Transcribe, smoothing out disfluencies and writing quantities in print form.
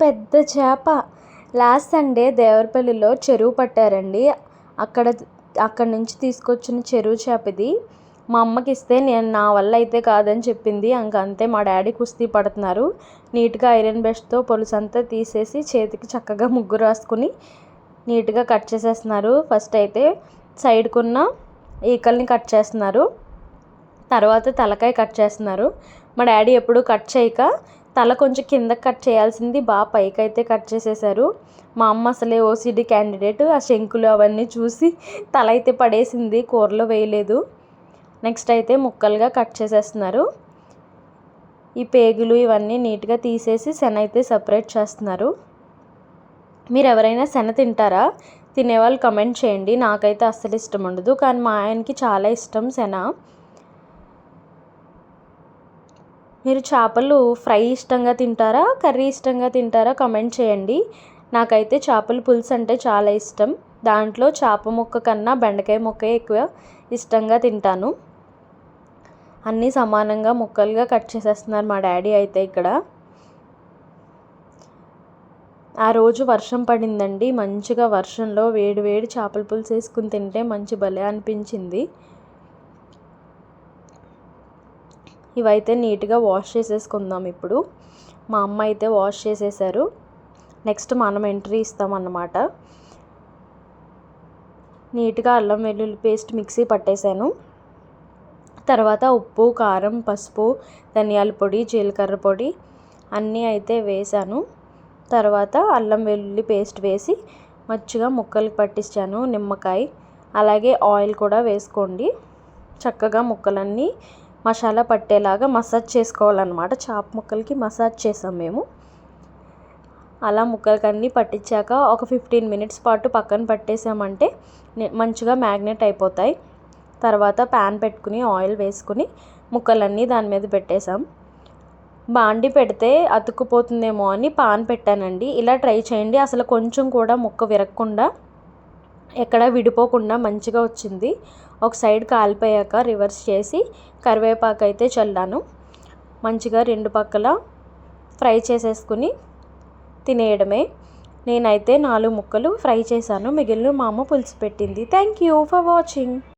పెద్ద చేప. Last Sunday దేవరపల్లిలో చెరువు పట్టారండి. అక్కడ అక్కడ నుంచి తీసుకొచ్చిన చెరువు చేప ఇది. మా అమ్మకి ఇస్తే నా వల్ల అయితే కాదని చెప్పింది. అంతే మా డాడీ కుస్తీ పడుతున్నారు. నీట్గా ఐరన్ బ్రష్తో పొలుసంతా తీసేసి చేతికి చక్కగా ముగ్గు రాసుకుని నీట్గా కట్ చేసేస్తున్నారు. ఫస్ట్ అయితే సైడ్కున్న ఈకల్ని కట్ చేస్తున్నారు, తర్వాత తలకాయ కట్ చేస్తున్నారు. మా డాడీ ఎప్పుడు కట్ చేయక తల కొంచెం కిందకి కట్ చేయాల్సింది బాగా పైకి అయితే కట్ చేసేసారు. మా అమ్మ అసలే ఓసిడి క్యాండిడేట్. ఆ శంకులు అవన్నీ చూసి తల అయితే పడేసింది, కూరలో వేయలేదు. నెక్స్ట్ అయితే ముక్కలుగా కట్ చేసేస్తున్నారు. ఈ పేగులు ఇవన్నీ నీట్గా తీసేసి శన అయితే సపరేట్ చేస్తున్నారు. మీరు ఎవరైనా శన తింటారా? తినేవాళ్ళు కమెంట్ చేయండి. నాకైతే అస్సలు ఇష్టం ఉండదు, కానీ మా ఆయనకి చాలా ఇష్టం శన. మీరు చేపలు ఫ్రై ఇష్టంగా తింటారా, కర్రీ ఇష్టంగా తింటారా? కమెంట్ చేయండి. నాకైతే చేపల పులుసు అంటే చాలా ఇష్టం. దాంట్లో చేప ముక్క కన్నా బెండకాయ ముక్క ఎక్కువ ఇష్టంగా తింటాను. అన్నీ సమానంగా ముక్కలుగా కట్ చేసేస్తున్నారు మా డాడీ అయితే ఇక్కడ. ఆ రోజు వర్షం పడిందండి. మంచిగా వర్షంలో వేడి వేడి చేపల పులుసు వేసుకుని తింటే మంచి భలే అనిపించింది. ఇవైతే నీట్గా వాష్ చేసేసుకుందాం ఇప్పుడు. మా అమ్మ అయితే వాష్ చేసేసారు. నెక్స్ట్ మనం ఎంట్రీ ఇస్తామన్నమాట. నీట్గా అల్లం వెల్లుల్లి పేస్ట్ మిక్సీ పట్టేశాను. తర్వాత ఉప్పు, కారం, పసుపు, ధనియాల పొడి, జీలకర్ర పొడి అన్నీ అయితే వేసాను. తర్వాత అల్లం వెల్లుల్లి పేస్ట్ వేసి మంచిగా ముక్కలకు పట్టించాను. నిమ్మకాయ అలాగే ఆయిల్ కూడా వేసుకోండి. చక్కగా ముక్కలన్నీ మసాలా పట్టేలాగా మసాజ్ చేసుకోవాలన్నమాట. చేప ముక్కలకి మసాజ్ చేసాం మేము. అలా ముక్కలకన్నీ పట్టించాక ఒక 15 మినిట్స్ పాటు పక్కన పట్టేసామంటే మంచిగా మ్యాగ్నెట్ అయిపోతాయి. తర్వాత ప్యాన్ పెట్టుకుని ఆయిల్ వేసుకుని ముక్కలన్నీ దాని మీద పెట్టేసాం. బాండి పెడితే అతుక్కుపోతుందేమో అని పాన్ పెట్టానండి. ఇలా ట్రై చేయండి. అసలు కొంచెం కూడా ముక్క విరగకుండా ఎక్కడ విడిపోకుండా మంచిగా వచ్చింది. ఒక సైడ్ కాలిపోయాక రివర్స్ చేసి కరివేపాకు అయితే చల్లాను. మంచిగా రెండు పక్కల ఫ్రై చేసేసుకుని తినేయడమే. నేనైతే 4 ముక్కలు ఫ్రై చేశాను. మిగిలిన మా అమ్మ పులుసు పెట్టింది. Thank you for watching.